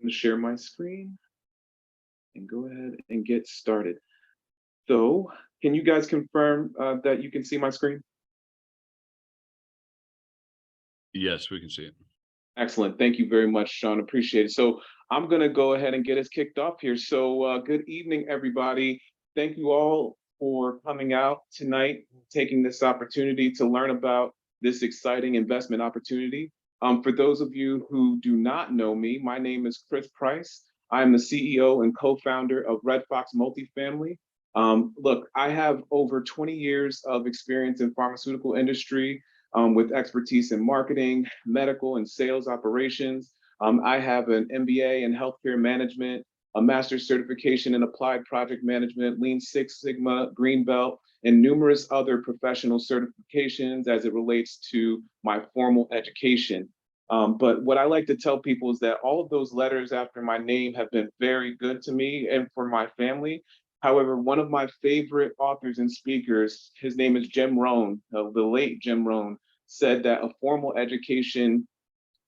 I'm going to share my screen and go ahead and get started. So, can you guys confirm that you can see my screen? Yes, we can see it. Excellent. Thank you very much, Sean. Appreciate it. So, I'm going to go ahead and get us kicked off here. So, good evening, everybody. Thank you all for coming out tonight, taking this opportunity to learn about this exciting investment opportunity. For those of you who do not know me, my name is Chris Price. I'm the CEO and co-founder of Red Fox Multifamily. Look, I have over 20 years of experience in pharmaceutical industry with expertise in marketing, medical, and sales operations. I have an MBA in healthcare management, a master's certification in applied project management, Lean Six Sigma, Green Belt, and numerous other professional certifications as it relates to my formal education. But what I like to tell people is that all of those letters after my name have been very good to me and for my family. However, one of my favorite authors and speakers, his name is Jim Rohn, the late Jim Rohn, said that a formal education,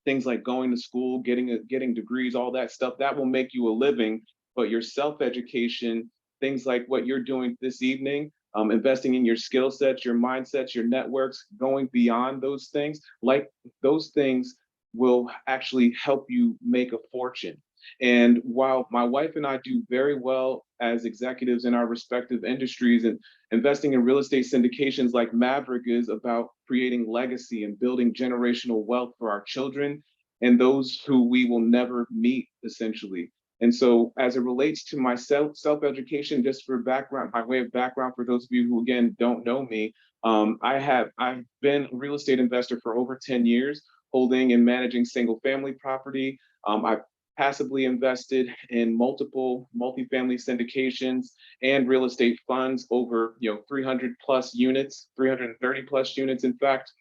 things like going to school, getting degrees, all that stuff, that will make you a living. But your self-education, things like what you're doing this evening, investing in your skill sets, your mindsets, your networks, going beyond those things, like those things will actually help you make a fortune. And while my wife and I do very well as executives in our respective industries, and investing in real estate syndications like Maverick is about creating legacy and building generational wealth for our children and those who we will never meet, essentially. And so, as it relates to my self-education, just for background, by way of background, for those of you who again don't know me, I've been a real estate investor for over 10 years, holding and managing single family property. I've passively invested in multiple multifamily syndications and real estate funds over 300 plus units, 330 plus units. In fact,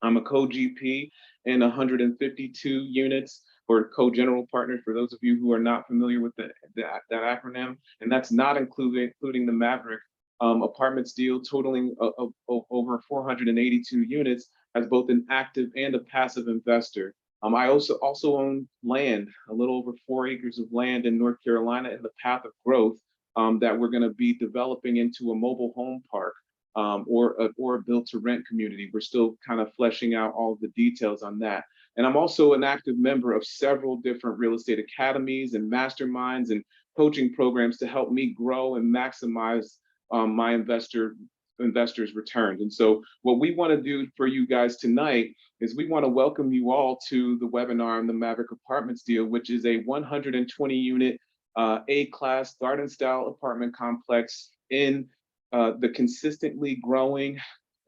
I'm a co-GP in 152 units, or co-general partner for those of you who are not familiar with that acronym. And that's not including the Maverick Apartments deal, totaling over 482 units, as both an active and a passive investor. I also own land, a little over 4 acres of land in North Carolina in the path of growth that we're going to be developing into a mobile home park or a build to rent community. We're still kind of fleshing out all the details on that. And I'm also an active member of several different real estate academies and masterminds and coaching programs to help me grow and maximize my investors' returns. And so what we want to do for you guys tonight is we want to welcome you all to the webinar on the Maverick Apartments deal, which is a 120 unit A-class garden style apartment complex in the consistently growing,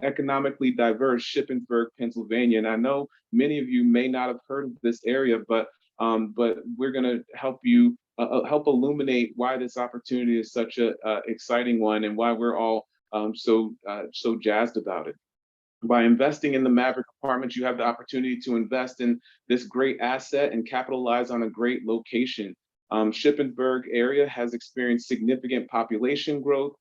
economically diverse Shippensburg, Pennsylvania. And I know many of you may not have heard of this area, but we're going to help you help illuminate why this opportunity is such a exciting one and why we're all so jazzed about it. By investing in the Maverick Apartments, you have the opportunity to invest in this great asset and capitalize on a great location. Shippensburg area has experienced significant population growth,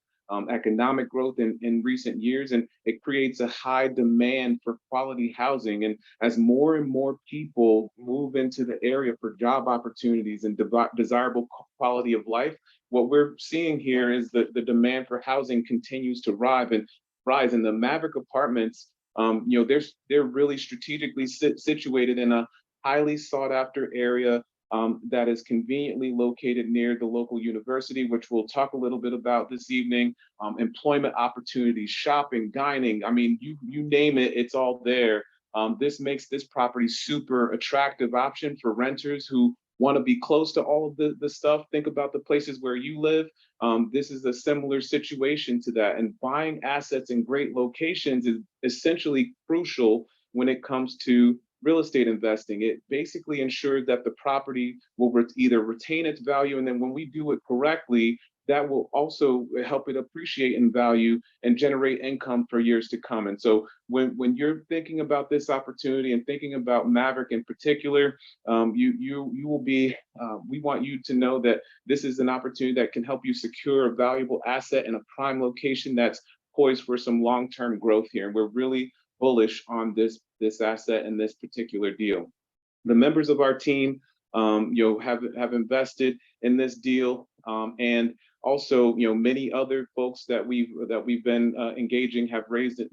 economic growth in recent years, and it creates a high demand for quality housing. And as more and more people move into the area for job opportunities and desirable quality of life, what we're seeing here is that the demand for housing continues to rise. And the Maverick Apartments, they're really strategically situated in a highly sought after area that is conveniently located near the local university, which we'll talk a little bit about this evening. Employment opportunities, shopping, dining. I mean, you name it, it's all there. This makes this property super attractive option for renters who want to be close to all of the stuff. Think about the places where you live. This is a similar situation to that. And buying assets in great locations is essentially crucial when it comes to real estate investing. It basically ensures that the property will either retain its value, and then when we do it correctly, that will also help it appreciate in value and generate income for years to come. And so when you're thinking about this opportunity and thinking about Maverick in particular, you will be, we want you to know that this is an opportunity that can help you secure a valuable asset in a prime location that's poised for some long-term growth here. And we're really bullish on this asset and this particular deal. The members of our team have invested in this deal, and also, many other folks that we've been engaging have raised it,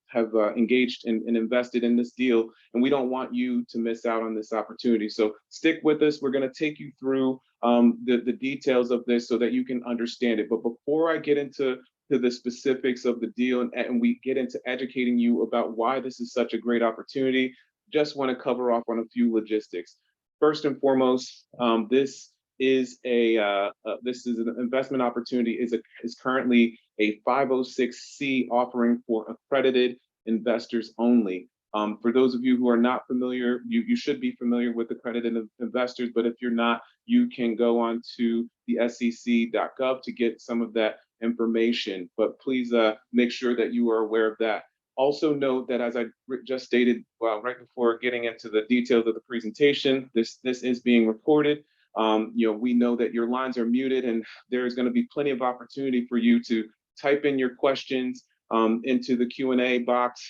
have engaged and invested in this deal, and we don't want you to miss out on this opportunity. So stick with us. We're going to take you through the details of this so that you can understand it. But before I get into the specifics of the deal and we get into educating you about why this is such a great opportunity, just want to cover off on a few logistics. First and foremost, this is this is an investment opportunity, is currently a 506c offering for accredited investors only. For those of you who are not familiar, you should be familiar with accredited investors, but if you're not, you can go on to the sec.gov to get some of that information. But please make sure that you are aware of that. Also note that, as I just stated right before getting into the details of the presentation, this is being recorded. We know that your lines are muted, and there's going to be plenty of opportunity for you to type in your questions into the Q&A box,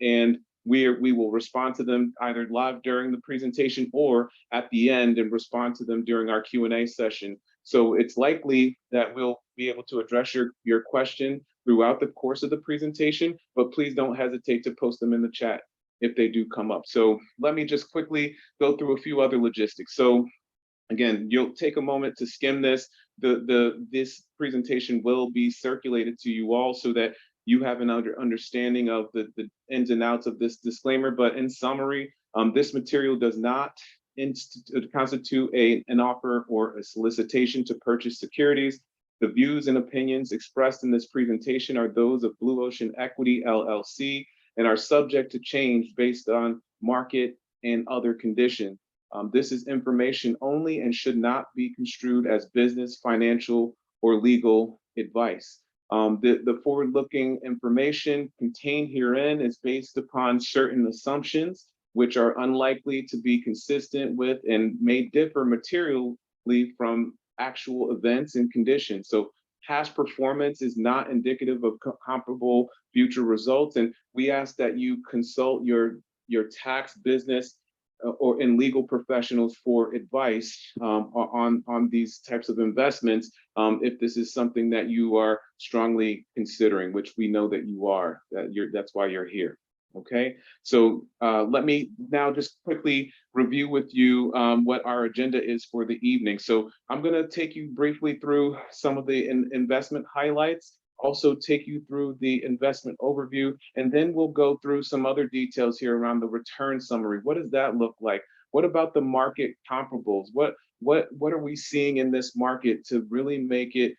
and we will respond to them either live during the presentation or at the end and respond to them during our Q&A session. So it's likely that we'll be able to address your question throughout the course of the presentation, but please don't hesitate to post them in the chat if they do come up. So let me just quickly go through a few other logistics. So again, you'll take a moment to skim this. This presentation will be circulated to you all so that you have an understanding of the ins and outs of this disclaimer. But in summary, this material does not constitute an offer or a solicitation to purchase securities. The views and opinions expressed in this presentation are those of Blue Ocean Equity LLC and are subject to change based on market and other conditions. This is information only and should not be construed as business, financial, or legal advice. The forward-looking information contained herein is based upon certain assumptions, which are unlikely to be consistent with and may differ materially from actual events and conditions. So past performance is not indicative of comparable future results. And we ask that you consult your tax, business, or in legal professionals for advice on these types of investments, if this is something that you are strongly considering, which we know that you are. That's why you're here. Okay, so let me now just quickly review with you what our agenda is for the evening. So I'm going to take you briefly through some of the investment highlights, also take you through the investment overview, and then we'll go through some other details here around the return summary. What does that look like? What about the market comparables? What are we seeing in this market to really make it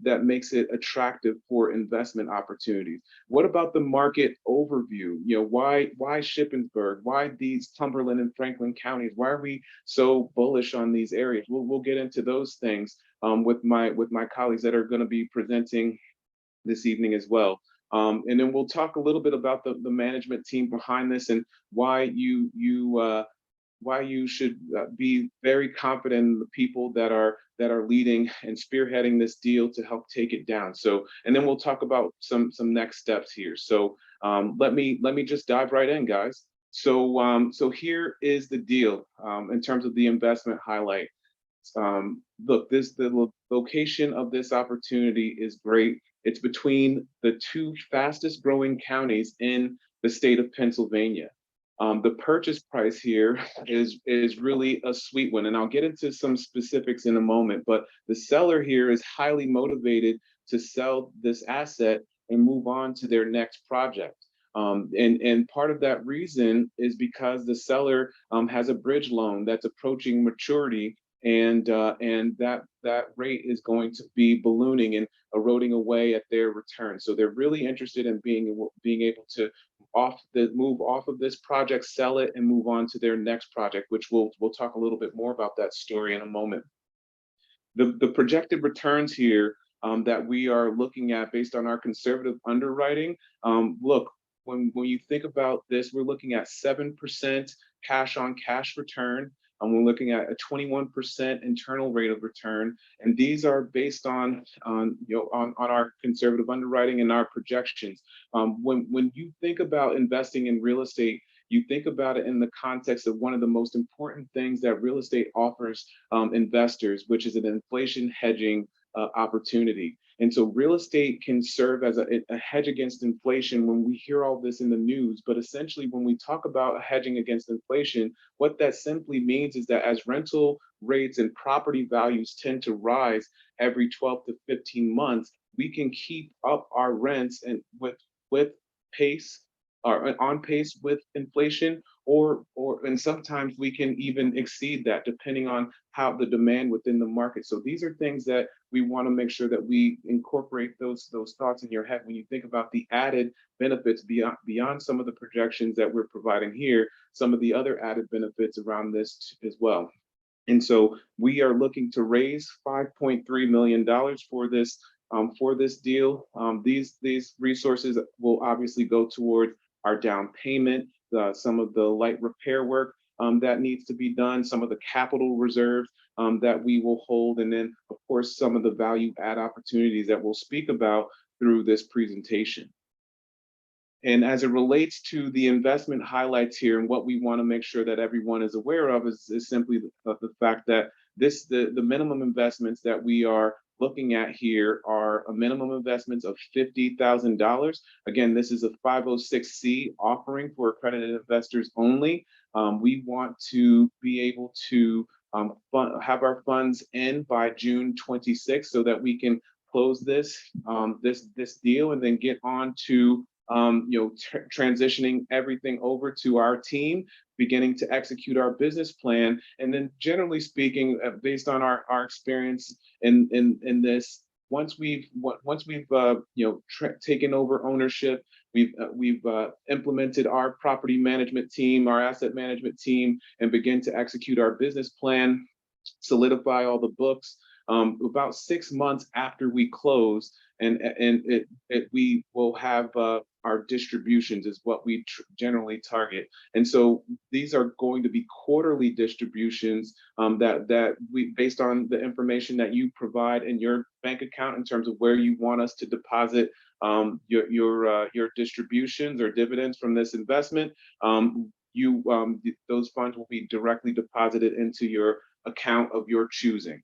that makes it attractive for investment opportunities? What about the market overview? Why Shippensburg? Why these Cumberland and Franklin counties? Why are we so bullish on these areas? We'll get into those things with my colleagues that are going to be presenting this evening as well. And then we'll talk a little bit about the management team behind this and why you should be very confident in the people that are leading and spearheading this deal to help take it down. So, and then we'll talk about some next steps here. So let me just dive right in, guys. So here is the deal in terms of the investment highlight. Look, the location of this opportunity is great. It's between the two fastest growing counties in the state of Pennsylvania. The purchase price here is really a sweet one, and I'll get into some specifics in a moment, but the seller here is highly motivated to sell this asset and move on to their next project. And part of that reason is because the seller has a bridge loan that's approaching maturity, and that rate is going to be ballooning and eroding away at their return. So they're really interested in being able to move off of this project, sell it, and move on to their next project, which we'll talk a little bit more about that story in a moment. The projected returns here that we are looking at based on our conservative underwriting, look, when you think about this, we're looking at 7% cash on cash return. And we're looking at a 21% internal rate of return, and these are based on our conservative underwriting and our projections. When you think about investing in real estate, you think about it in the context of one of the most important things that real estate offers investors, which is an inflation hedging opportunity. And so real estate can serve as a hedge against inflation when we hear all this in the news. But essentially, when we talk about hedging against inflation, what that simply means is that as rental rates and property values tend to rise every 12 to 15 months, we can keep up our rents and with pace or on pace with inflation, or and sometimes we can even exceed that depending on how the demand within the market. So these are things that we want to make sure that we incorporate those thoughts in your head when you think about the added benefits beyond some of the projections that we're providing here, some of the other added benefits around this as well. And so we are looking to raise $5.3 million for this deal. These resources will obviously go toward our down payment, some of the light repair work that needs to be done, some of the capital reserves that we will hold, and then of course some of the value add opportunities that we'll speak about through this presentation. And as it relates to the investment highlights here, and what we want to make sure that everyone is aware of is simply the fact that the minimum investments that we are looking at here are a minimum investments of $50,000. Again, this is a 506C offering for accredited investors only. We want to be able to have our funds in by June 26th so that we can close this deal and then get on to transitioning everything over to our team, beginning to execute our business plan. And then generally speaking, based on our experience in this, once we've taken over ownership, we've implemented our property management team, our asset management team, and begin to execute our business plan, solidify all the books. About 6 months after we close, and we will have our distributions is what we generally target. And so these are going to be quarterly distributions that we, based on the information that you provide in your bank account in terms of where you want us to deposit your distributions or dividends from this investment. Those funds will be directly deposited into your account of your choosing.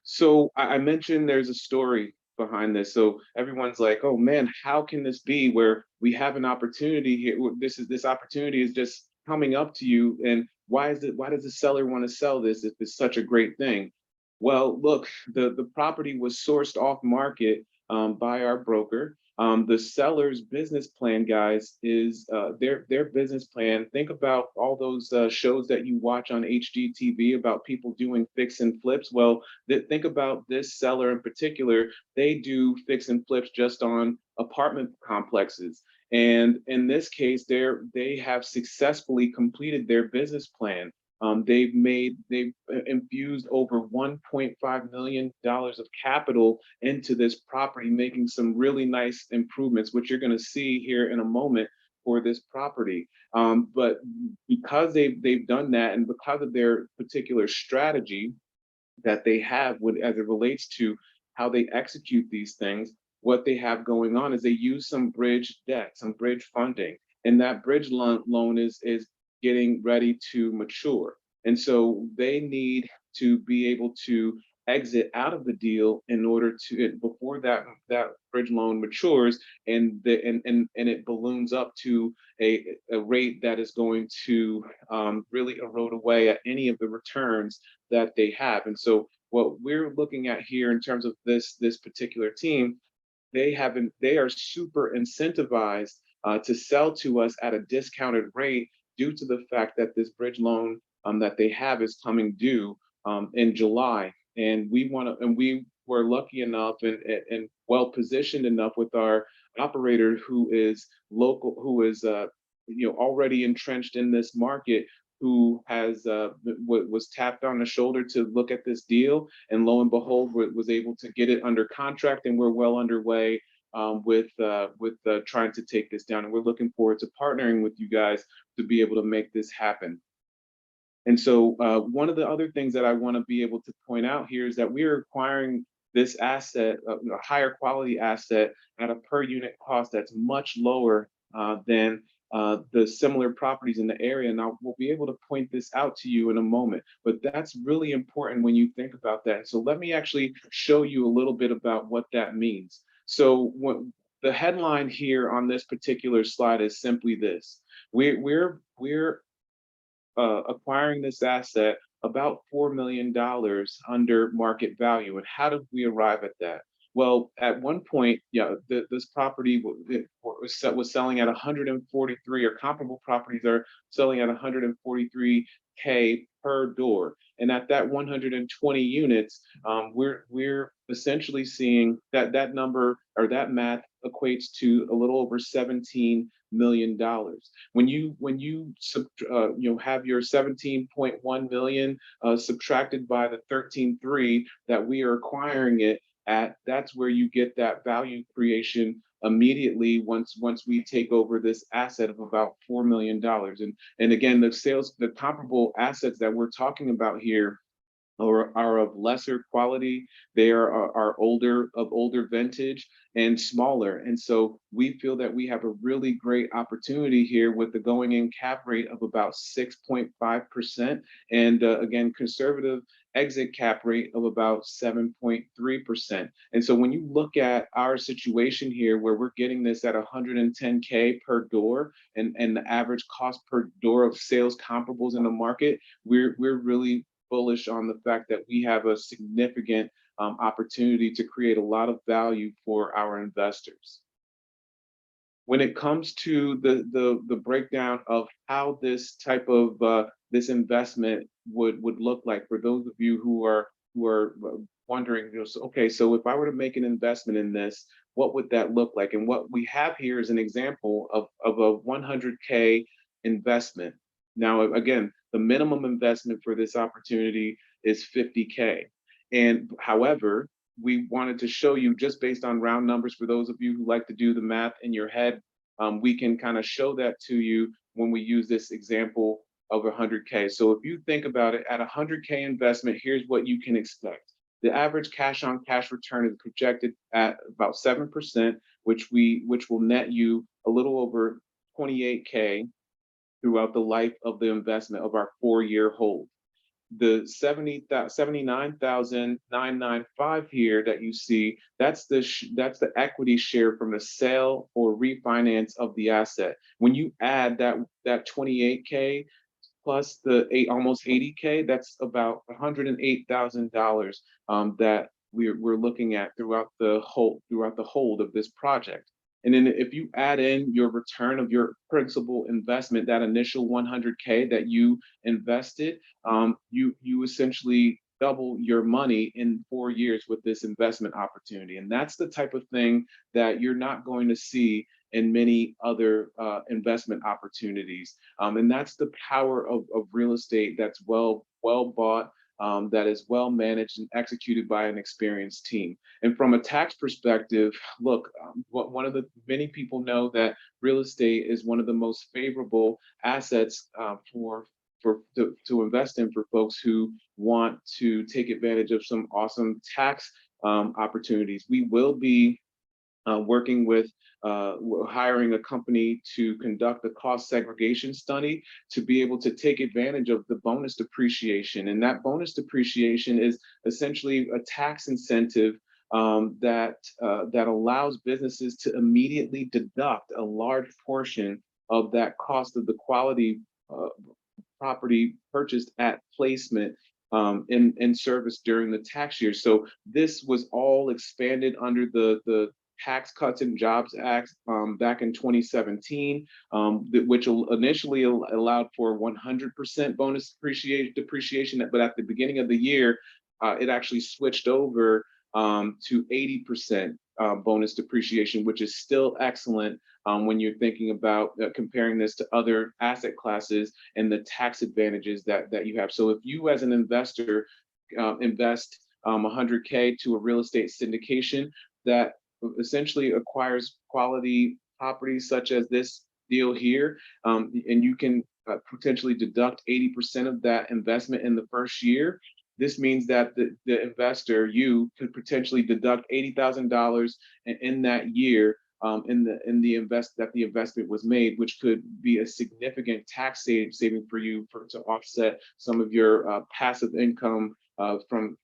So I mentioned there's a story behind this. So everyone's like, oh man, how can this be where we have an opportunity here? This opportunity is just coming up to you. And why does the seller want to sell this if it's such a great thing? Well, look, the property was sourced off market by our broker. The seller's business plan, guys, is their business plan. Think about all those shows that you watch on HGTV about people doing fix and flips. Well, think about this seller in particular. They do fix and flips just on apartment complexes. And in this case, they have successfully completed their business plan. They've infused over $1.5 million of capital into this property, making some really nice improvements, which you're going to see here in a moment for this property. But because they've done that, and because of their particular strategy that they have as it relates to how they execute these things, what they have going on is they use some bridge debt, some bridge funding, and that bridge loan is getting ready to mature. And so they need to be able to exit out of the deal in order to, before that bridge loan matures and it balloons up to a rate that is going to really erode away at any of the returns that they have. And so what we're looking at here in terms of this particular team, they are super incentivized to sell to us at a discounted rate due to the fact that this bridge loan that they have is coming due in July. And we were lucky enough and well positioned enough with our operator who is local, who is already entrenched in this market, who was tapped on the shoulder to look at this deal, and lo and behold, was able to get it under contract, and we're well underway with trying to take this down. And we're looking forward to partnering with you guys to be able to make this happen. And so one of the other things that I want to be able to point out here is that we are acquiring this asset, a higher quality asset at a per unit cost that's much lower than the similar properties in the area. And I will be able to point this out to you in a moment, but that's really important when you think about that. So let me actually show you a little bit about what that means. So the headline here on this particular slide is simply this: we're acquiring this asset about $4 million under market value. And how did we arrive at that? Well, at one point, yeah, this property was selling at 143, or comparable properties are selling at 143K per door. And at that 120 units, we're essentially seeing that that number, or that math, equates to a little over $17 million. When you have your 17.1 million subtracted by the 13.3 that we are acquiring it at, that's where you get that value creation immediately once we take over this asset of about $4 million. And again, the comparable assets that we're talking about here are of lesser quality. They are older vintage and smaller. And so we feel that we have a really great opportunity here with the going in cap rate of about 6.5%. And again, conservative exit cap rate of about 7.3%. And so when you look at our situation here, where we're getting this at 110K per door, and the average cost per door of sales comparables in the market, we're really bullish on the fact that we have a significant opportunity to create a lot of value for our investors. When it comes to the breakdown of how this type of this investment would look like, for those of you who are wondering, okay, so if I were to make an investment in this, what would that look like? And what we have here is an example of a 100K investment. Now, again, the minimum investment for this opportunity is 50K. And however, we wanted to show you, just based on round numbers, for those of you who like to do the math in your head, we can kind of show that to you when we use this example of 100K. So if you think about it, at 100K investment, here's what you can expect. The average cash on cash return is projected at about 7%, which will net you a little over 28K throughout the life of the investment of our 4-year hold. The 79,995 here that you see, that's the equity share from the sale or refinance of the asset. When you add that 28K plus the almost 80K, that's about $108,000 that we're looking at throughout the hold of this project. And then if you add in your return of your principal investment, that initial 100K that you invested, you essentially double your money in 4 years with this investment opportunity. And that's the type of thing that you're not going to see in many other investment opportunities. And that's the power of real estate that's well bought, that is well managed and executed by an experienced team. And from a tax perspective, look, one of the many people know that real estate is one of the most favorable assets to invest in for folks who want to take advantage of some awesome tax opportunities. We will be working with hiring a company to conduct a cost segregation study to be able to take advantage of the bonus depreciation. And that bonus depreciation is essentially a tax incentive that allows businesses to immediately deduct a large portion of that cost of the quality property purchased at placement in service during the tax year. So this was all expanded under the Tax Cuts and Jobs Act back in 2017, which initially allowed for 100% bonus depreciation, but at the beginning of the year, it actually switched over to 80% bonus depreciation, which is still excellent when you're thinking about comparing this to other asset classes and the tax advantages that you have. So if you as an investor invest 100K to a real estate syndication that essentially acquires quality properties such as this deal here, and you can potentially deduct 80% of that investment in the first year, This means that the investor, you, could potentially deduct $80,000 in that year, in the investment was made, which could be a significant tax saving for you to offset some of your passive income from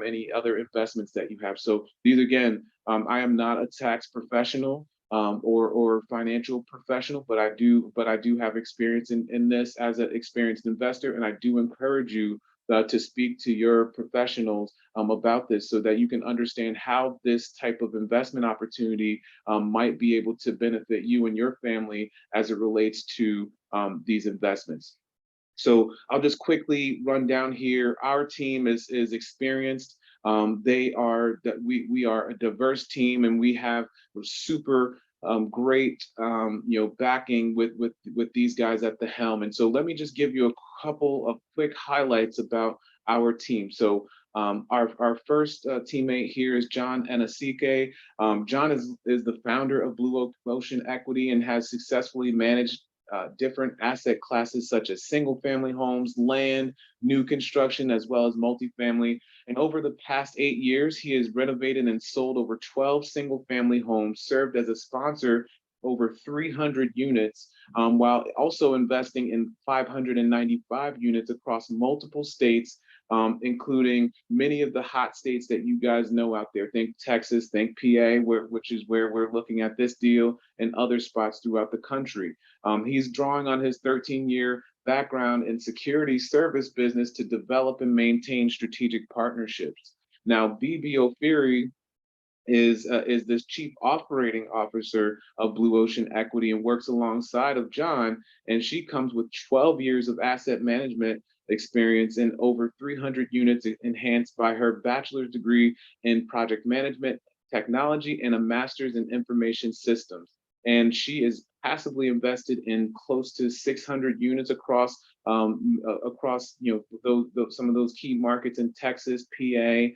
any other investments that you have. So these, again, I am not a tax professional, or financial professional, but I do have experience in this as an experienced investor, and I do encourage you to speak to your professionals about this, so that you can understand how this type of investment opportunity might be able to benefit you and your family as it relates to these investments. So I'll just quickly run down here. Our team is experienced. We are a diverse team, and we have super great backing with these guys at the helm. And so let me just give you a couple of quick highlights about our team. So our first teammate here is John Anasike. John is the founder of Blue Ocean Equity and has successfully managed different asset classes such as single family homes, land, new construction, as well as multifamily. And over the past 8 years, he has renovated and sold over 12 single family homes, served as a sponsor over 300 units, while also investing in 595 units across multiple states, including many of the hot states that you guys know out there. Think Texas, think PA, which is where we're looking at this deal, and other spots throughout the country. He's drawing on his 13-year background in security service business to develop and maintain strategic partnerships. Now, BB O'Feary is this chief operating officer of Blue Ocean Equity and works alongside of John, and she comes with 12 years of asset management experience and over 300 units enhanced by her bachelor's degree in project management technology and a master's in information systems. And she is passively invested in close to 600 units across some of those key markets in Texas, PA,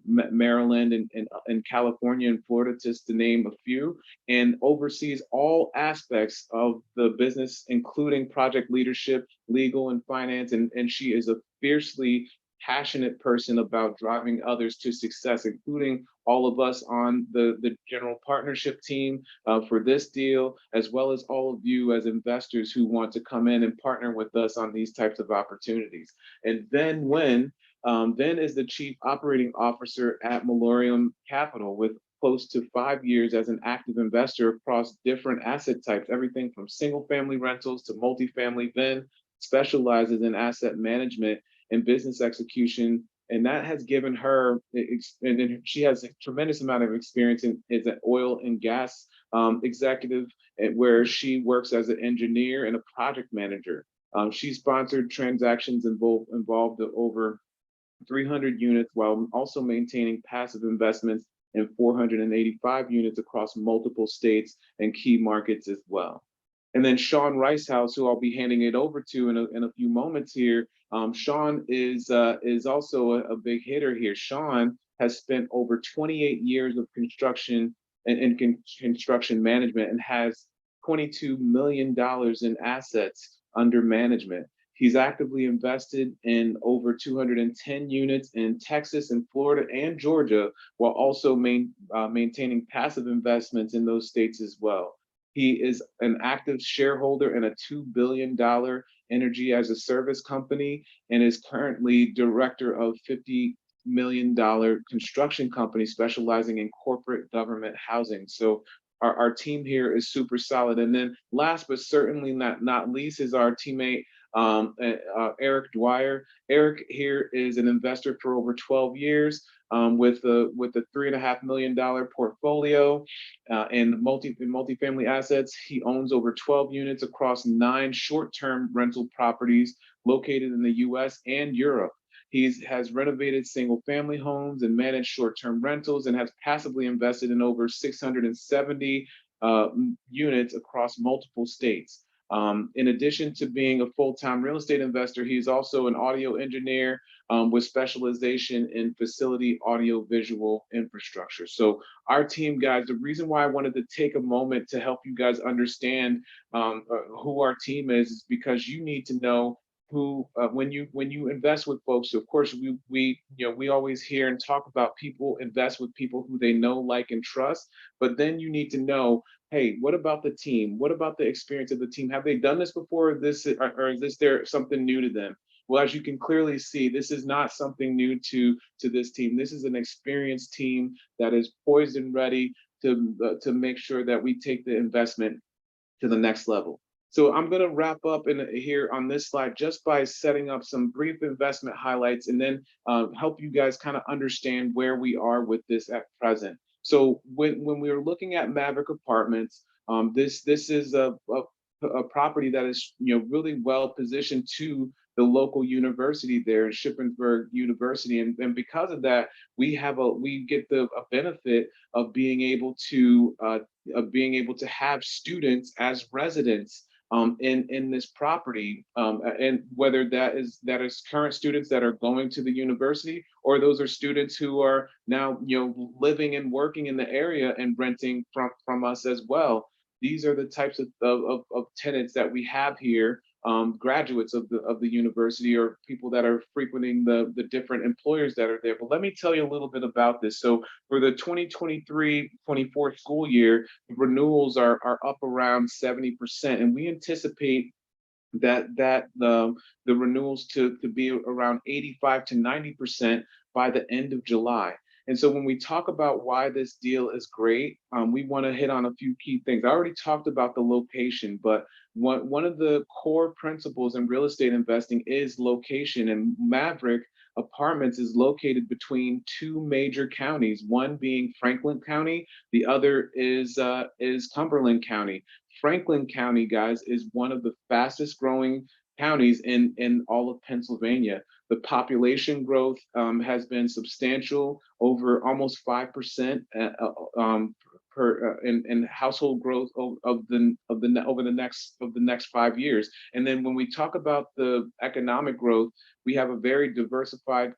Maryland, and California and Florida, just to name a few, and oversees all aspects of the business, including project leadership, legal, and finance. And she is a fiercely passionate person about driving others to success, including all of us on the general partnership team for this deal, as well as all of you as investors who want to come in and partner with us on these types of opportunities. And then is the chief operating officer at Malorium Capital, with close to 5 years as an active investor across different asset types, everything from single family rentals to multifamily. Then specializes in asset management and business execution. And that has given her, and she has a tremendous amount of experience as an oil and gas executive, where she works as an engineer and a project manager. She sponsored transactions involved over 300 units, while also maintaining passive investments in 485 units across multiple states and key markets as well. And then Sean Ricehouse, who I'll be handing it over to in a few moments here. Sean is also a big hitter here. Sean has spent over 28 years of construction and construction management, and has $22 million in assets under management. He's actively invested in over 210 units in Texas and Florida and Georgia, while also maintaining passive investments in those states as well. He is an active shareholder in a $2 billion energy as a service company, and is currently director of $50 million construction company specializing in corporate government housing. So our team here is super solid. And then last but certainly not least is our teammate, Eric Dwyer. Eric here is an investor for over 12 years, with a $3.5 million portfolio in multifamily assets. He owns over 12 units across 9 short-term rental properties located in the US and Europe. He has renovated single-family homes and managed short-term rentals, and has passively invested in over 670 units across multiple states. In addition to being a full-time real estate investor, he's also an audio engineer with specialization in facility audio-visual infrastructure. So our team, guys, the reason why I wanted to take a moment to help you guys understand who our team is because you need to know who, when you invest with folks, of course, we always hear and talk about people invest with people who they know, like, and trust. But then you need to know, hey, what about the team? What about the experience of the team? Have they done this before? Or is this there something new to them? Well, as you can clearly see, this is not something new to this team. This is an experienced team that is poised and ready to make sure that we take the investment to the next level. So I'm going to wrap up in here on this slide just by setting up some brief investment highlights, and then help you guys kind of understand where we are with this at present. So when we are looking at Maverick Apartments, this is a property that is really well positioned to the local university there in Shippensburg University, and because of that, we get a benefit of being able to have students as residents in this property, and whether that is current students that are going to the university, or those are students who are now living and working in the area and renting from us as well. These are the types of tenants that we have here, graduates of the university, or people that are frequenting the different employers that are there. But let me tell you a little bit about this. So for the 2023-24 school year, the renewals are up around 70%, and we anticipate the renewals to be around 85 to 90% by the end of July. And so when we talk about why this deal is great, we want to hit on a few key things. I already talked about the location, but one of the core principles in real estate investing is location. And Maverick Apartments is located between two major counties, one being Franklin County, the other is Cumberland County. Franklin County, guys, is one of the fastest growing counties in all of Pennsylvania. The population growth has been substantial, over almost 5% in household growth of the over the next 5 years. And then when we talk about the economic growth, we have a very diversified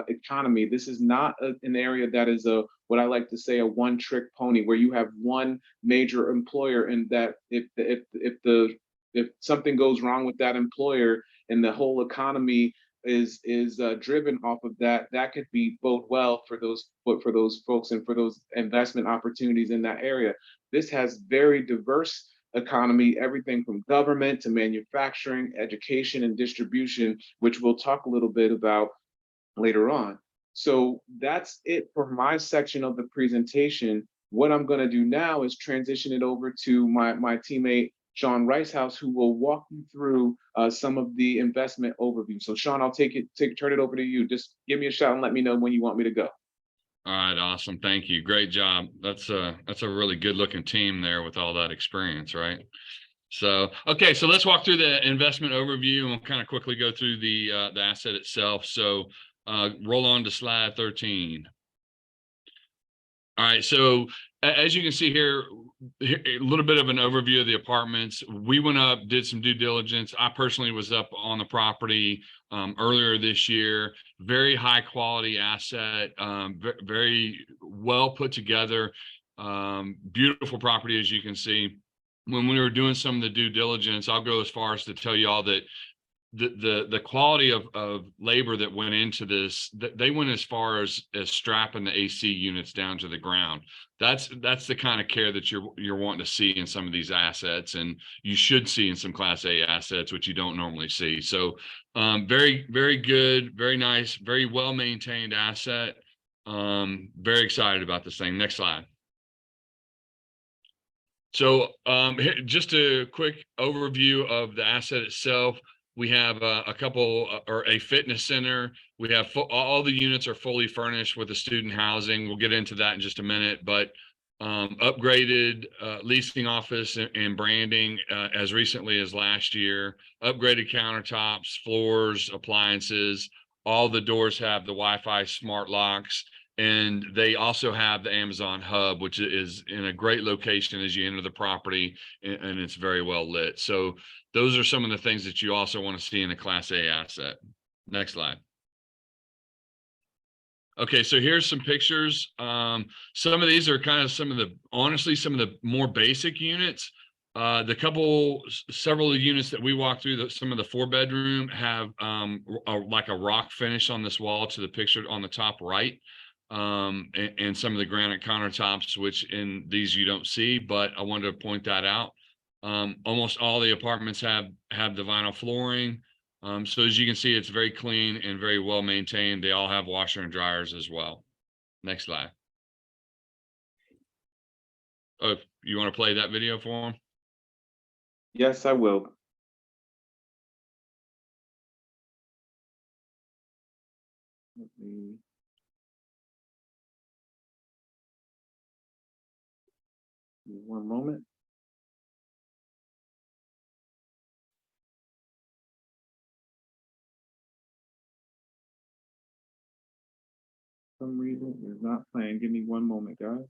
economy. This is not an area that is what I like to say, a one-trick pony, where you have one major employer, and that if something goes wrong with that employer and the whole economy is driven off of that, that could be bode well for those folks and for those investment opportunities in that area. This has very diverse economy, everything from government to manufacturing, education, and distribution, which we'll talk a little bit about later on. So that's it for my section of the presentation. What I'm going to do now is transition it over to my teammate, Sean Ricehouse, who will walk you through some of the investment overview. So Sean, I'll turn it over to you. Just give me a shout and let me know when you want me to go. All right, awesome. Thank you. Great job. That's a really good looking team there with all that experience, right? So, okay, so let's walk through the investment overview, and we'll kind of quickly go through the asset itself. So roll on to slide 13. All right, so as you can see here, a little bit of an overview of the apartments. We went up, did some due diligence. I personally was up on the property earlier this year. Very high quality asset, very well put together, beautiful property, as you can see. When we were doing some of the due diligence, I'll go as far as to tell you all that the quality of labor that went into this, they went as far as strapping the AC units down to the ground. That's the kind of care that you're wanting to see in some of these assets, and you should see in some Class A assets, which you don't normally see. So very, very good, very nice, very well maintained asset. Very excited about this thing. Next slide. So just a quick overview of the asset itself. We have a couple, or a fitness center. We have all the units are fully furnished with the student housing. We'll get into that in just a minute, but upgraded leasing office and branding as recently as last year. Upgraded countertops, floors, appliances. All the doors have the Wi-Fi smart locks. And they also have the Amazon hub, which is in a great location as you enter the property, and it's very well lit. So those are some of the things that you also want to see in a Class A asset. Next slide. Okay, so here's some pictures. Some of these are kind of honestly, some of the more basic units. Several of the units that we walked through, some of the 4-bedroom have like a rock finish on this wall to the picture on the top right, and some of the granite countertops, which in these you don't see, but I wanted to point that out. Almost all the apartments have the vinyl flooring. So as you can see, it's very clean and very well maintained. They all have washer and dryers as well. Next slide. Oh, you want to play that video for them? Yes, I will. Let me... One moment. For some reason it's not playing. Give me one moment, guys.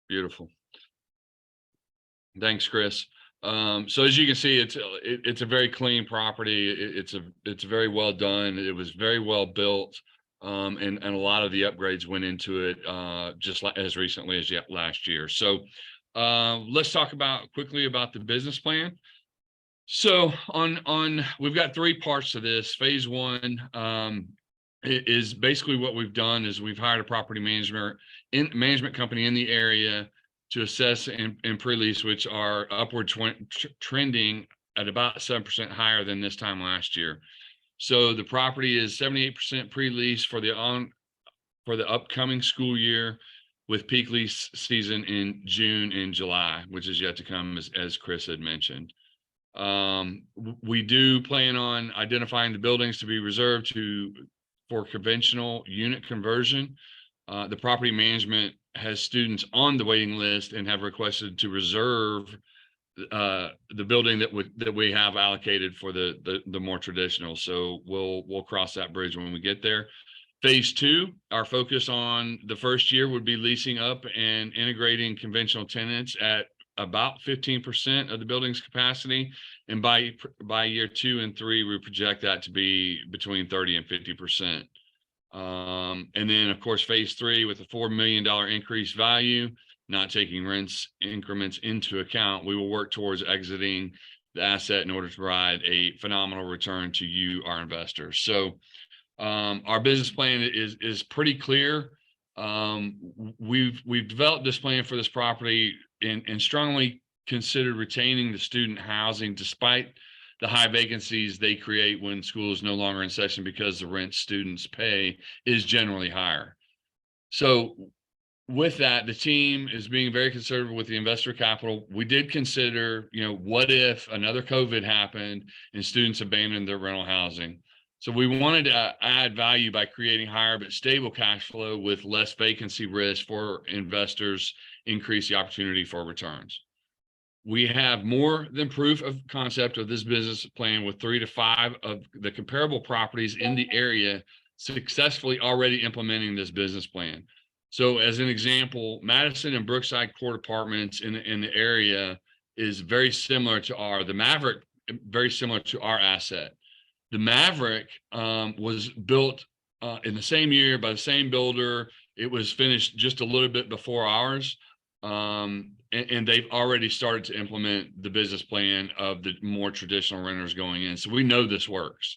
Beautiful. Thanks, Chris. So as you can see, it's a very clean property. It's very well done. It was very well built, and a lot of the upgrades went into it just like as recently as yet last year. So let's talk quickly about the business plan. So we've got 3 parts to this. Phase 1 is basically what we've done is we've hired a property management company in the area to assess and pre-lease, which are upward trending at about 7% higher than this time last year. So the property is 78% pre-lease for the upcoming school year, with peak lease season in June and July, which is yet to come, as Chris had mentioned. We do plan on identifying the buildings to be reserved for conventional unit conversion. The property management has students on the waiting list and have requested to reserve the building that we have allocated for the more traditional. So we'll cross that bridge when we get there. Phase 2, our focus on the first year would be leasing up and integrating conventional tenants at about 15% of the building's capacity. And by year 2 and 3, we project that to be between 30 and 50%. And then of course, phase 3 with a $4 million increased value, not taking rents increments into account, we will work towards exiting the asset in order to provide a phenomenal return to you, our investors. So our business plan is pretty clear. We've developed this plan for this property and strongly considered retaining the student housing despite the high vacancies they create when school is no longer in session, because the rent students pay is generally higher. So with that, the team is being very conservative with the investor capital. We did consider, what if another COVID happened and students abandoned their rental housing? So we wanted to add value by creating higher but stable cash flow with less vacancy risk for investors, increase the opportunity for returns. We have more than proof of concept of this business plan with 3 to 5 of the comparable properties in the area successfully already implementing this business plan. So as an example, Madison and Brookside Court Apartments in the area is very similar to the Maverick, very similar to our asset. The Maverick was built in the same year by the same builder. It was finished just a little bit before ours. And they've already started to implement the business plan of the more traditional renters going in. So we know this works.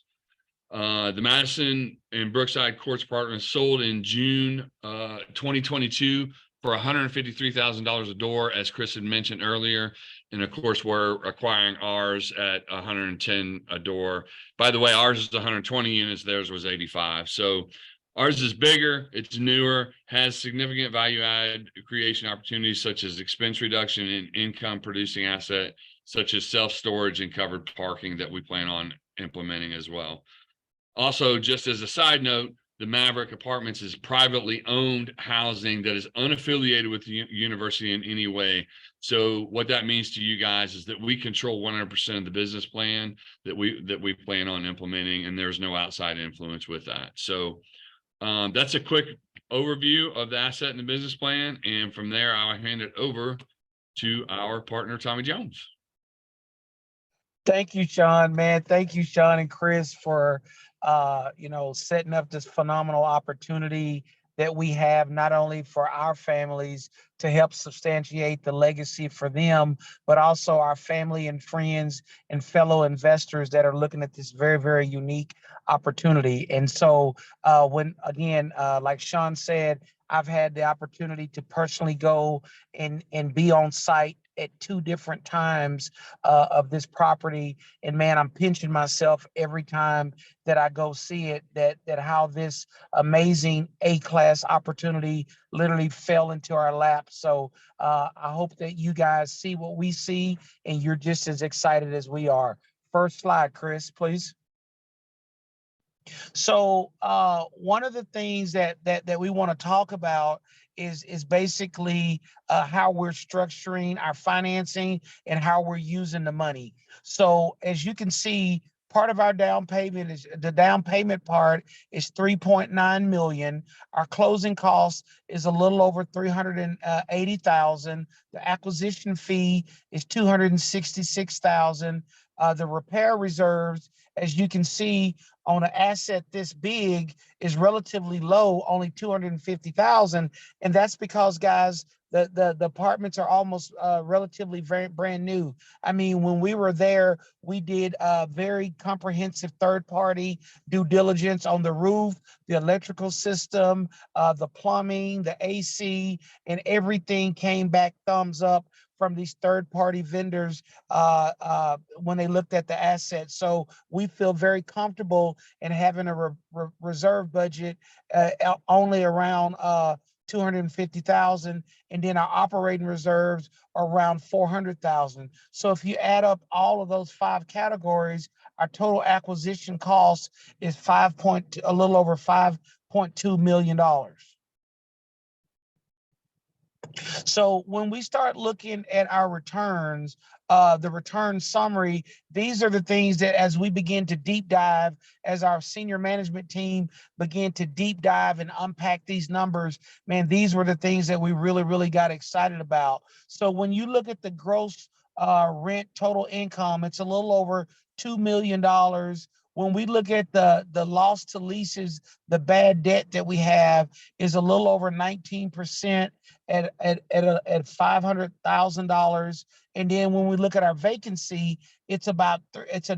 The Madison and Brookside Courts Apartments sold in June 2022 for $153,000 a door, as Chris had mentioned earlier. And of course, we're acquiring ours at $110 a door. By the way, ours is 120 units, theirs was 85. So ours is bigger, it's newer, has significant value add creation opportunities such as expense reduction and income producing asset, such as self-storage and covered parking that we plan on implementing as well. Also, just as a side note, the Maverick Apartments is privately owned housing that is unaffiliated with the university in any way. So what that means to you guys is that we control 100% of the business plan that we plan on implementing, and there's no outside influence with that. So that's a quick overview of the asset and the business plan. And from there, I'll hand it over to our partner, Tommy Jones. Thank you, Sean, man. Thank you, Sean and Chris, for setting up this phenomenal opportunity that we have, not only for our families to help substantiate the legacy for them, but also our family and friends and fellow investors that are looking at this very, very unique opportunity. And so like Sean said, I've had the opportunity to personally go and be on site at 2 different times of this property. And man, I'm pinching myself every time that I go see it, that how this amazing A-class opportunity literally fell into our lap. So I hope that you guys see what we see and you're just as excited as we are. First slide, Chris, please. So one of the things that we want to talk about is basically how we're structuring our financing and how we're using the money. So as you can see, part of our down payment is the down payment part is $3.9 million. Our closing cost is a little over $380,000. The acquisition fee is $266,000. The repair reserves, as you can see, on an asset this big is relatively low, only $250,000. And that's because, guys, the apartments are almost relatively brand new. I mean, when we were there, we did a very comprehensive third-party due diligence on the roof, the electrical system, the plumbing, the AC, and everything came back thumbs up from these third-party vendors when they looked at the assets. So we feel very comfortable in having a reserve budget only around $250,000, and then our operating reserves are around $400,000. So if you add up all of those 5 categories, our total acquisition cost is a little over $5.2 million. So when we start looking at our returns, the return summary, these are the things that as we begin to deep dive, as our senior management team begin to deep dive and unpack these numbers, man, these were the things that we really, really got excited about. So when you look at the gross rent total income, it's a little over $2 million. When we look at the loss to leases, the bad debt that we have is a little over 19% at $500,000. And then when we look at our vacancy, it's a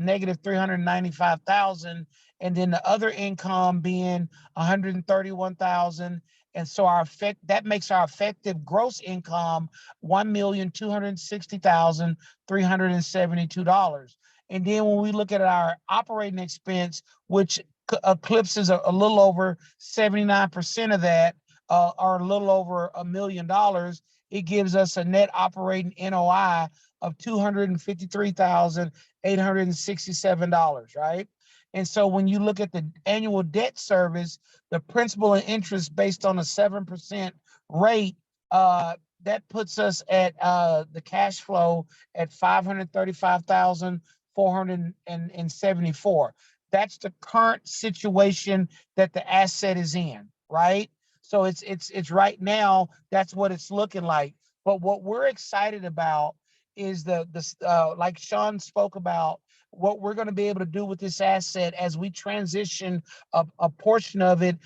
negative $395,000. And then the other income being $131,000. And so that makes our effective gross income $1,260,372. And then when we look at our operating expense, which eclipses a little over 79% of that, or a little over $1 million, it gives us a net operating NOI of $253,867, right? And so when you look at the annual debt service, the principal and interest based on a 7% rate, that puts us at the cash flow at $535,474. That's the current situation that the asset is in, right? So it's right now, that's what it's looking like. But what we're excited about is like Sean spoke about, what we're going to be able to do with this asset as we transition a portion of it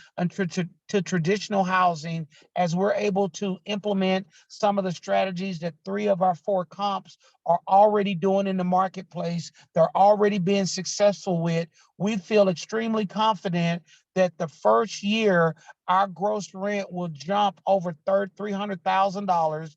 to traditional housing, as we're able to implement some of the strategies that 3 of our 4 comps are already doing in the marketplace, they're already being successful with. We feel extremely confident that the first year our gross rent will jump over $300,000.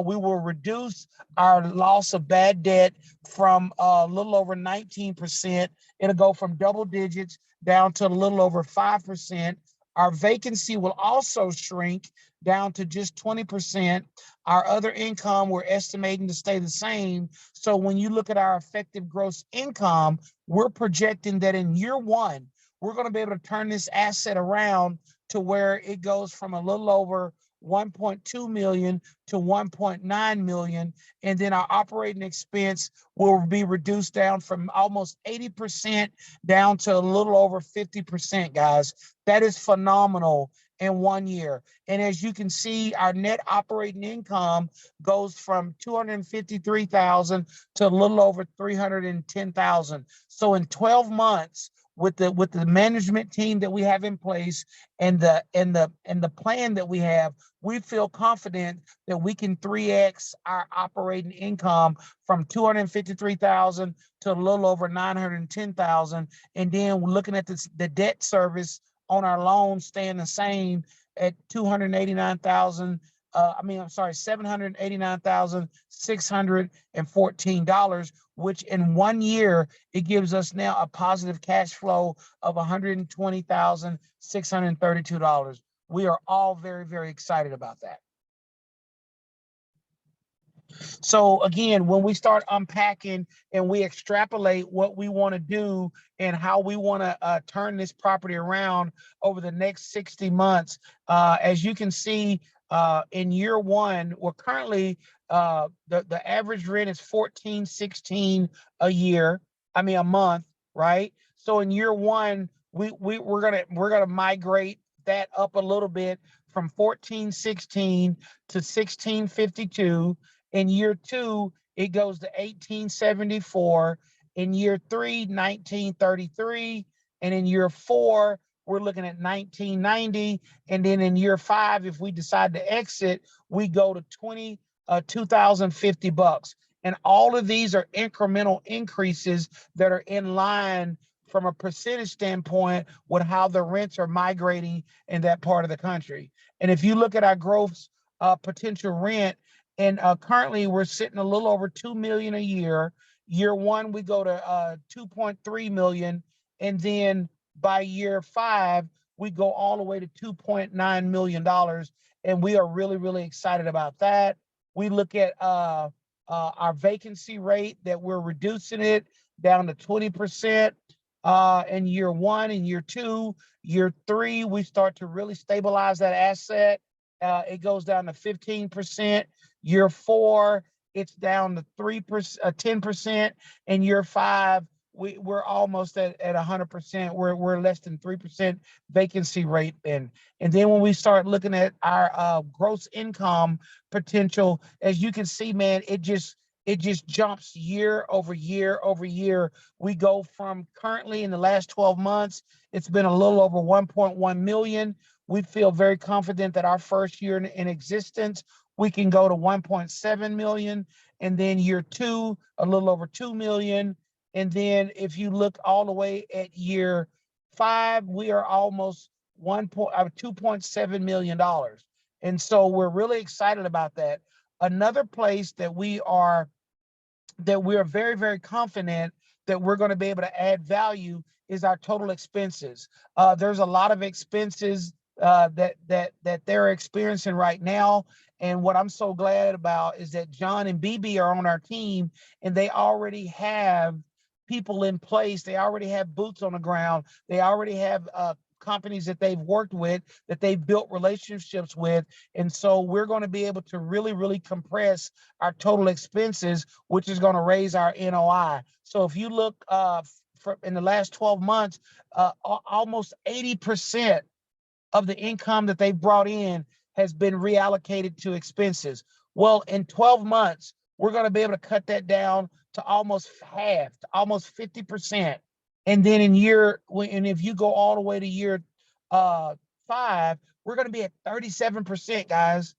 We will reduce our loss of bad debt from a little over 19%. It'll go from double digits down to a little over 5%. Our vacancy will also shrink down to just 20%. Our other income, we're estimating to stay the same. So when you look at our effective gross income, we're projecting that in year one, we're going to be able to turn this asset around to where it goes from a little over 1.2 million to 1.9 million. And then our operating expense will be reduced down from almost 80% down to a little over 50%, guys. That is phenomenal in 1 year. And as you can see, our net operating income goes from 253,000 to a little over 310,000. So in 12 months, with the management team that we have in place and the plan that we have, we feel confident that we can 3x our operating income from 253,000 to a little over 910,000. And then we're looking at the debt service on our loans staying the same at 289,000. $789,614, which in 1 year, it gives us now a positive cash flow of $120,632. We are all very, very excited about that. So again, when we start unpacking and we extrapolate what we want to do and how we want to turn this property around over the next 60 months, as you can see, in year one, we're currently the average rent is $14.16 a month, right? So in year one, we're gonna migrate that up a little bit from $14.16 to $16.52. In year two, it goes to $18.74. In year three, $19.33, and in year four, we're looking at $19.90. And then in year five, if we decide to exit, we go to $2,050. And all of these are incremental increases that are in line from a percentage standpoint with how the rents are migrating in that part of the country. And if you look at our gross potential rent, and currently we're sitting a little over 2 million a year. Year one, we go to 2.3 million. And then by year five, we go all the way to $2.9 million. And we are really, really excited about that. We look at our vacancy rate, that we're reducing it down to 20% in year one. In year two, year three, we start to really stabilize that asset. It goes down to 15%. Year four, it's down to 10%. And year five, we're almost at 100%. We're less than 3% vacancy rate. And then when we start looking at our gross income potential, as you can see, man, it just jumps year over year over year. We go from currently in the last 12 months, it's been a little over 1.1 million. We feel very confident that our first year in existence, we can go to 1.7 million. And then year two, a little over 2 million. And then if you look all the way at year five, we are almost $2.7 million. And so we're really excited about that. Another place that we are very, very confident that we're going to be able to add value is our total expenses. There's a lot of expenses that they're experiencing right now. And what I'm so glad about is that John and BB are on our team, and they already have people in place. They already have boots on the ground. They already have companies that they've worked with, that they've built relationships with. And so we're going to be able to really, really compress our total expenses, which is going to raise our NOI. So if you look in the last 12 months, almost 80% of the income that they've brought in has been reallocated to expenses. Well, in 12 months, we're going to be able to cut that down to almost half, to almost 50%. And then if you go all the way to year five, we're going to be at 37%, guys.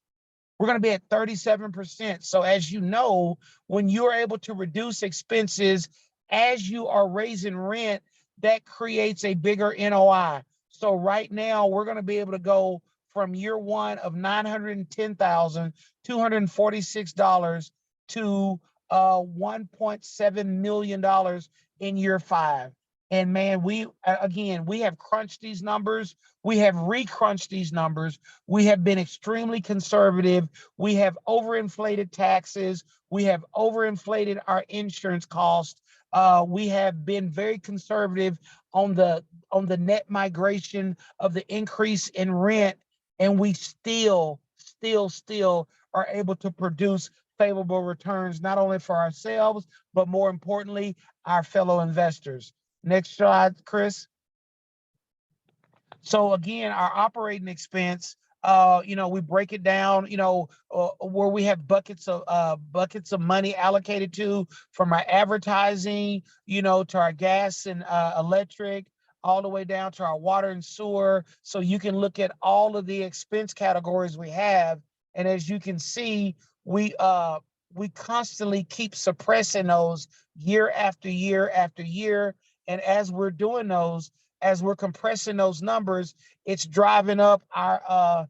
We're going to be at 37%. So as you know, when you're able to reduce expenses as you are raising rent, that creates a bigger NOI. So right now we're going to be able to go from year one of $910,246 to $1.7 million in year 5. And man, we again, we have crunched these numbers. We have recrunched these numbers. We have been extremely conservative. We have overinflated taxes. We have overinflated our insurance costs. We have been very conservative on the net migration of the increase in rent, and we still are able to produce favorable returns, not only for ourselves, but more importantly, our fellow investors. Next slide, Chris. So again, our operating expense, we break it down, where we have buckets of money allocated to, from our advertising, to our gas and electric, all the way down to our water and sewer. So you can look at all of the expense categories we have, and as you can see, we constantly keep suppressing those year after year after year. And as we're doing those, as we're compressing those numbers, it's driving up our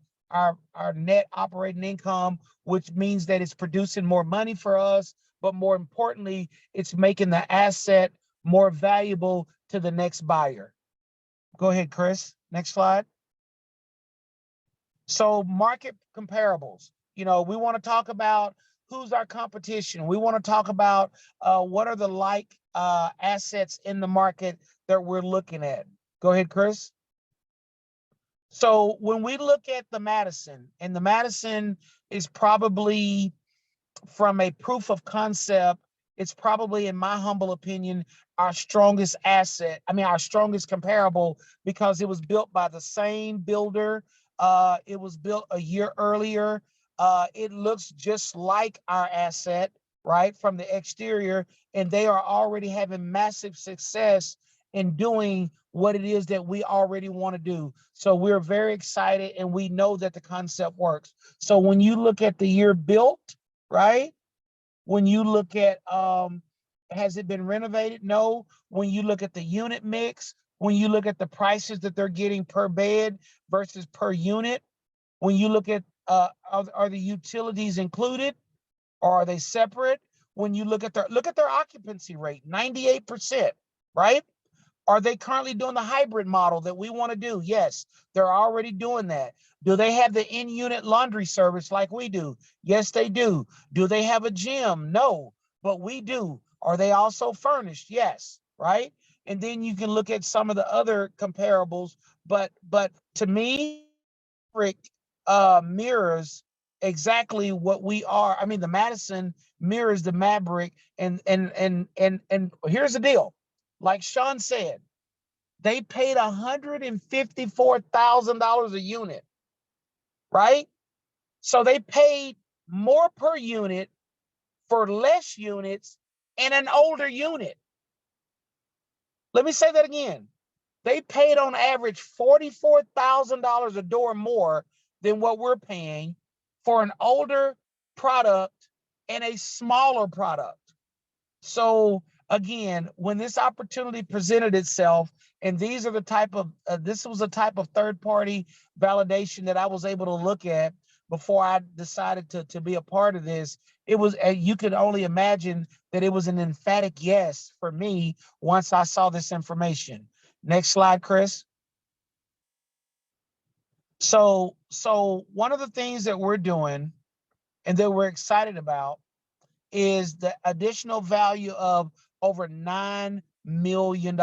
net operating income, which means that it's producing more money for us, but more importantly, it's making the asset more valuable to the next buyer. Go ahead, Chris. Next slide. So market comparables. We want to talk about who's our competition. We want to talk about what are the assets in the market that we're looking at. Go ahead, Chris. So when we look at the Madison, and the Madison is probably, from a proof of concept, it's probably, in my humble opinion, our strongest asset. I mean, our strongest comparable, because it was built by the same builder. It was built a year earlier. It looks just like our asset, right, from the exterior, and they are already having massive success in doing what it is that we already want to do. So we're very excited, and we know that the concept works. So when you look at the year built, right? When you look at, has it been renovated? No. When you look at the unit mix, when you look at the prices that they're getting per bed versus per unit, when you look at, are the utilities included, or are they separate? When you look at their occupancy rate, 98%, right? Are they currently doing the hybrid model that we want to do? Yes, they're already doing that. Do they have the in-unit laundry service like we do? Yes, they do. Do they have a gym? No, but we do. Are they also furnished? Yes, right? And then you can look at some of the other comparables, but to me, Maverick mirrors exactly what we are. I mean, the Madison mirrors the Maverick, and here's the deal. Like Sean said, they paid $154,000 a unit, right? So they paid more per unit for less units and an older unit. Let me say that again. They paid on average $44,000 a door more than what we're paying for an older product and a smaller product. So again, when this opportunity presented itself, and these are the type of, this was a type of third-party validation that I was able to look at before I decided to be a part of this. It was, you could only imagine that it was an emphatic yes for me once I saw this information. Next slide, Chris. So one of the things that we're doing and that we're excited about is the additional value of over $9 million,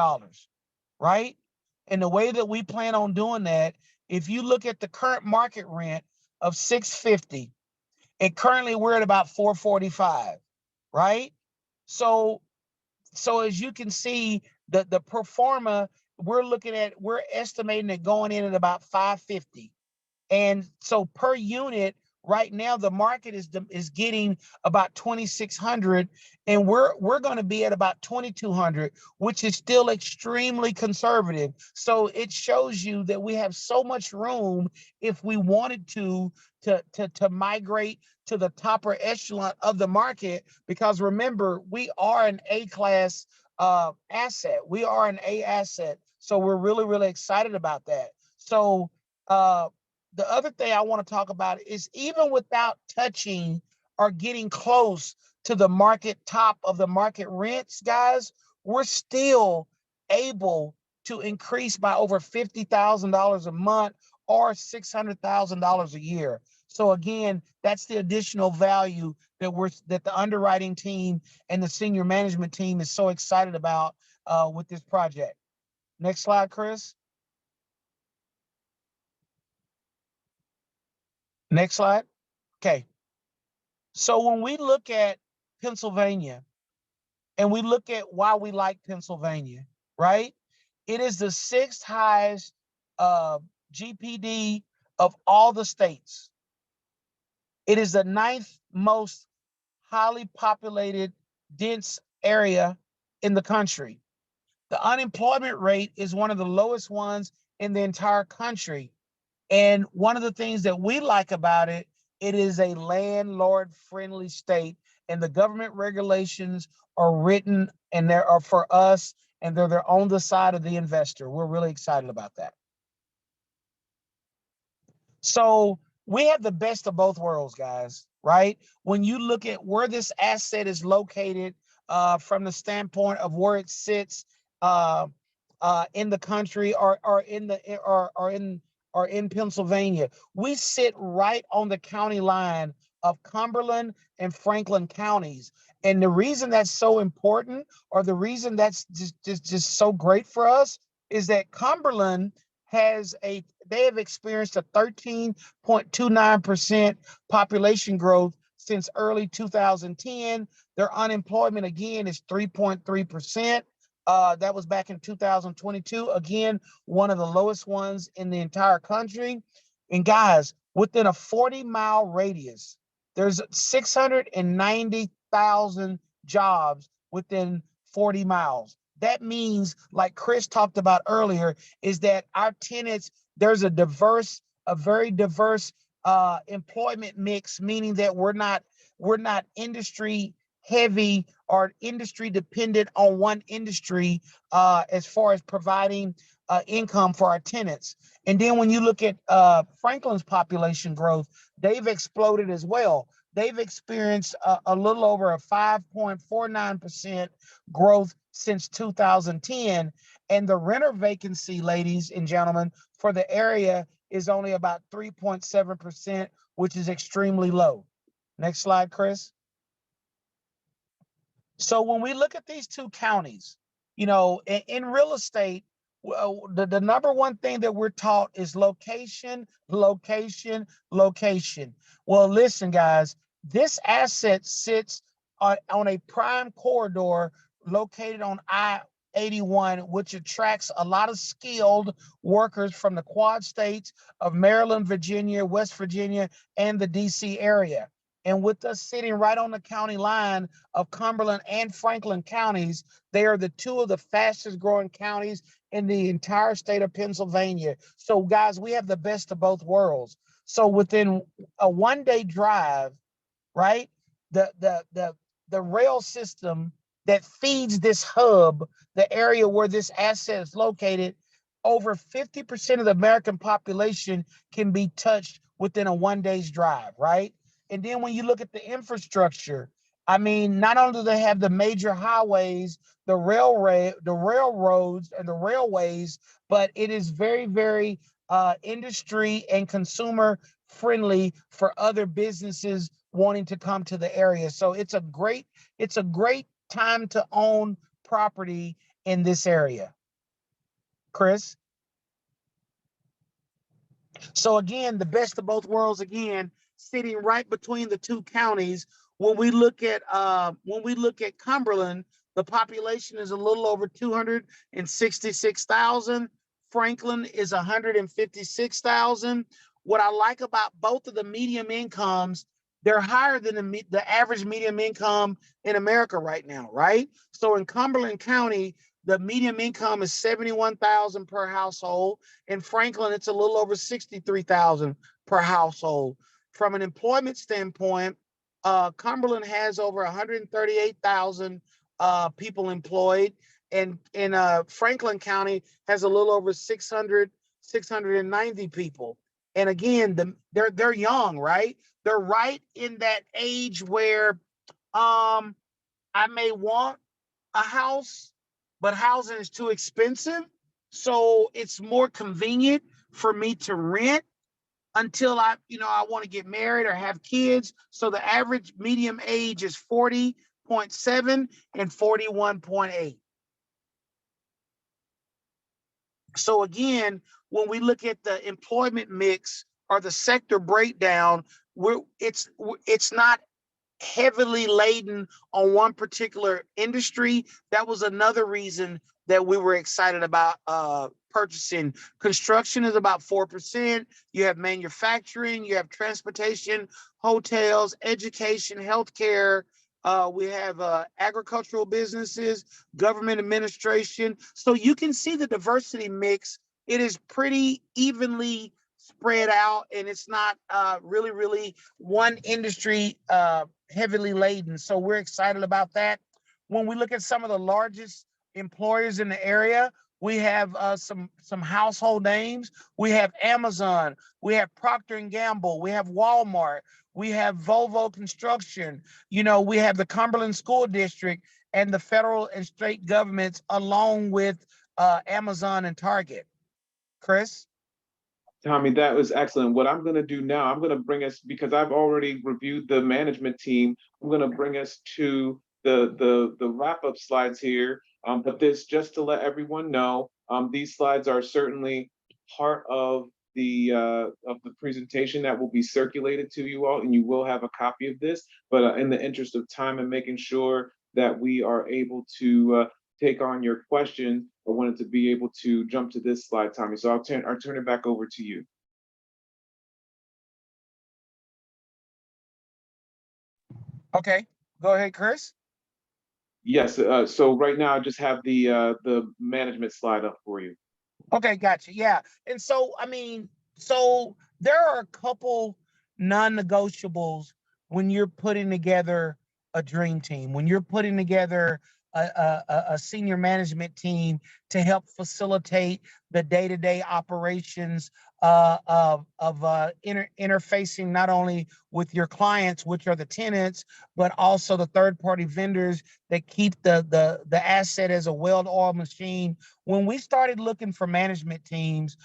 right? And the way that we plan on doing that, if you look at the current market rent of $650, and currently we're at about $445, right? So as you can see, the pro forma, we're estimating it going in at about $550. And so per unit, right now the market is getting about 2,600, and we're going to be at about 2,200, which is still extremely conservative. So it shows you that we have so much room if we wanted to migrate to the topper echelon of the market, because remember, we are an A-class asset. We are an A asset. So we're really, really excited about that. So the other thing I want to talk about is even without touching or getting close to the market top of the market rents, guys, we're still able to increase by over $50,000 a month or $600,000 a year. So again, that's the additional value that the underwriting team and the senior management team is so excited about with this project. Next slide, Chris. Next slide. Okay. So when we look at Pennsylvania and we look at why we like Pennsylvania, right? It is the 6th highest GPD of all the states. It is the 9th most highly populated, dense area in the country. The unemployment rate is one of the lowest ones in the entire country. And one of the things that we like about it, it is a landlord-friendly state, and the government regulations are written and they are for us, and they're on the side of the investor. We're really excited about that. So we have the best of both worlds, guys, right? When you look at where this asset is located from the standpoint of where it sits in the country or in Pennsylvania, we sit right on the county line of Cumberland and Franklin counties. And the reason that's so important, or the reason that's just so great for us, is that Cumberland they have experienced a 13.29% population growth since early 2010. Their unemployment again is 3.3%. That was back in 2022. Again, one of the lowest ones in the entire country. And guys, within a 40-mile radius, there's 690,000 jobs within 40 miles. That means, like Chris talked about earlier, is that our tenants, there's a very diverse employment mix, meaning that we're not industry heavy or industry dependent on one industry as far as providing income for our tenants. And then when you look at Franklin's population growth, they've exploded as well. They've experienced a little over a 5.49% growth since 2010. And the renter vacancy, ladies and gentlemen, for the area is only about 3.7%, which is extremely low. Next slide, Chris. So when we look at these two counties, you know, in real estate, the number one thing that we're taught is location, location, location. Well, listen, guys, this asset sits on a prime corridor located on I-81, which attracts a lot of skilled workers from the Quad States of Maryland, Virginia, West Virginia, and the DC area. And with us sitting right on the county line of Cumberland and Franklin counties, they are the two of the fastest growing counties in the entire state of Pennsylvania. So guys, we have the best of both worlds. So within a one-day drive, right, the rail system that feeds this hub, the area where this asset is located, over 50% of the American population can be touched within a one-day's drive, right? And then when you look at the infrastructure, I mean, not only do they have the major highways, the railroads and the railways, but it is very, very industry and consumer friendly for other businesses wanting to come to the area. So it's a great time to own property in this area. Chris? So again, the best of both worlds, again, sitting right between the two counties. When we look at Cumberland, the population is a little over 266,000. Franklin is 156,000. What I like about both of the medium incomes, they're higher than the average medium income in America right now, right? So in Cumberland County, the median income is 71,000 per household. In Franklin, it's a little over 63,000 per household. From an employment standpoint, Cumberland has over 138,000 people employed, Franklin County has a little over 690 people. And again, they're young, right? They're right in that age where I may want a house, but housing is too expensive. So it's more convenient for me to rent until I want to get married or have kids. So the average medium age is 40.7 and 41.8. So again, when we look at the employment mix or the sector breakdown, it's not heavily laden on one particular industry. That was another reason that we were excited about purchasing. Construction is about 4%. You have manufacturing, you have transportation, hotels, education, healthcare. We have agricultural businesses, government administration. So you can see the diversity mix. It is pretty evenly spread out, and it's not really one industry heavily laden. So we're excited about that. When we look at some of the largest employers in the area, we have some household names. We have Amazon, we have Procter and Gamble, we have Walmart, we have Volvo Construction. We have the Cumberland School District and the federal and state governments, along with Amazon and Target. Chris? Tommy, that was excellent. What I'm going to do now, I'm going to bring us, because I've already reviewed the management team, I'm going to bring us to the wrap-up slides here. But this, just to let everyone know, these slides are certainly part of the presentation that will be circulated to you all, and you will have a copy of this. But in the interest of time and making sure that we are able to take on your question, I wanted to be able to jump to this slide, Tommy. So I'll turn it back over to you. Okay, go ahead, Chris. Yes. So right now I just have the management slide up for you. Okay, gotcha. Yeah, and so so there are a couple non-negotiables when you're putting together a dream team, when you're putting together a senior management team to help facilitate the day-to-day operations of interfacing not only with your clients, which are the tenants, but also the third-party vendors that keep the asset as a well-oiled machine. When we started looking for management teams,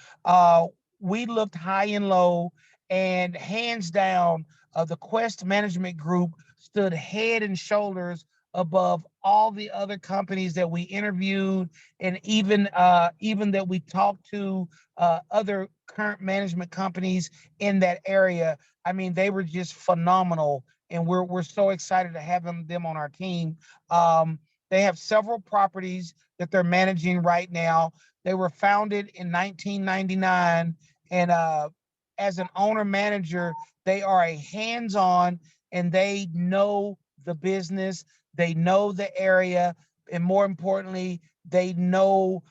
we looked high and low, and hands down, the Quest Management Group stood head and shoulders above all the other companies that we interviewed, and even that we talked to other current management companies in that area. I mean, they were just phenomenal, and we're so excited to have them on our team. They have several properties that they're managing right now. They were founded in 1999, and as an owner manager, they are a hands-on, and they know the business, they know the area, and more importantly, they know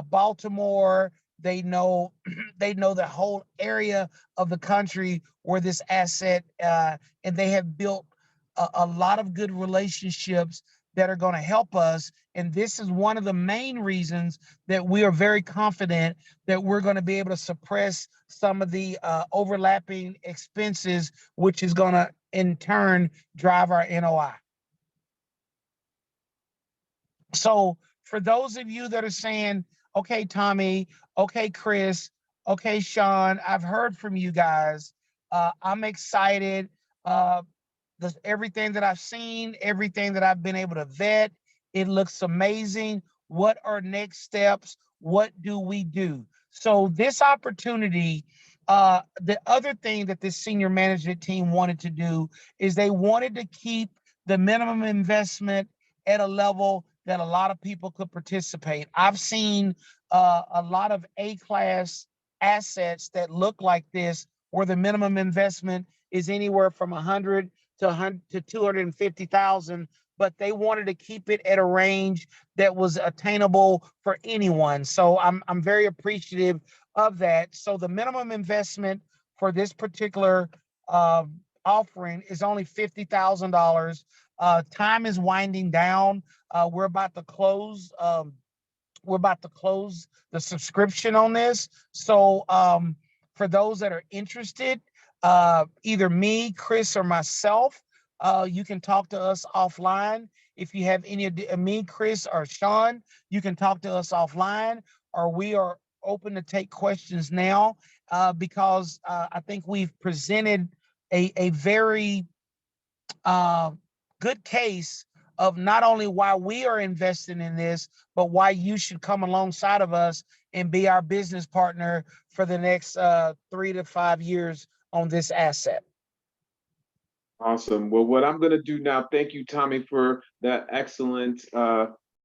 Baltimore. They know they know the whole area of the country where this asset, and they have built a lot of good relationships that are going to help us. And this is one of the main reasons that we are very confident that we're going to be able to suppress some of the overlapping expenses, which is going to in turn drive our NOI. So for those of you that are saying, okay, Tommy, okay, Chris, okay, Sean, I've heard from you guys. I'm excited. Everything that I've seen, everything that I've been able to vet, it looks amazing. What are next steps? What do we do? So this opportunity, the other thing that this senior management team wanted to do is they wanted to keep the minimum investment at a level that a lot of people could participate. I've seen a lot of A-class assets that look like this, where the minimum investment is anywhere from 100 to 250,000, but they wanted to keep it at a range that was attainable for anyone. So I'm very appreciative of that. So the minimum investment for this particular offering is only $50,000. Time is winding down. We're about to close we're about to close the subscription on this. So for those that are interested, either me, Chris, or myself, you can talk to us offline. If you have any of me, Chris, or Sean, you can talk to us offline, or we are open to take questions now, because I think we've presented a very good case of not only why we are investing in this, but why you should come alongside of us and be our business partner for the next 3 to 5 years on this asset. Awesome. Well, what I'm going to do now, thank you, Tommy, for that excellent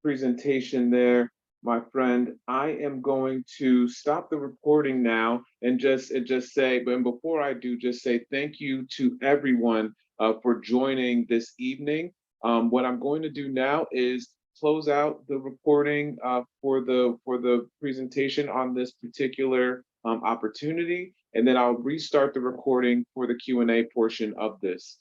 presentation there, my friend. I am going to stop the recording now and just say, but before I do, just say thank you to everyone for joining this evening. What I'm going to do now is close out the recording for the presentation on this particular opportunity, and then I'll restart the recording for the Q&A portion of this.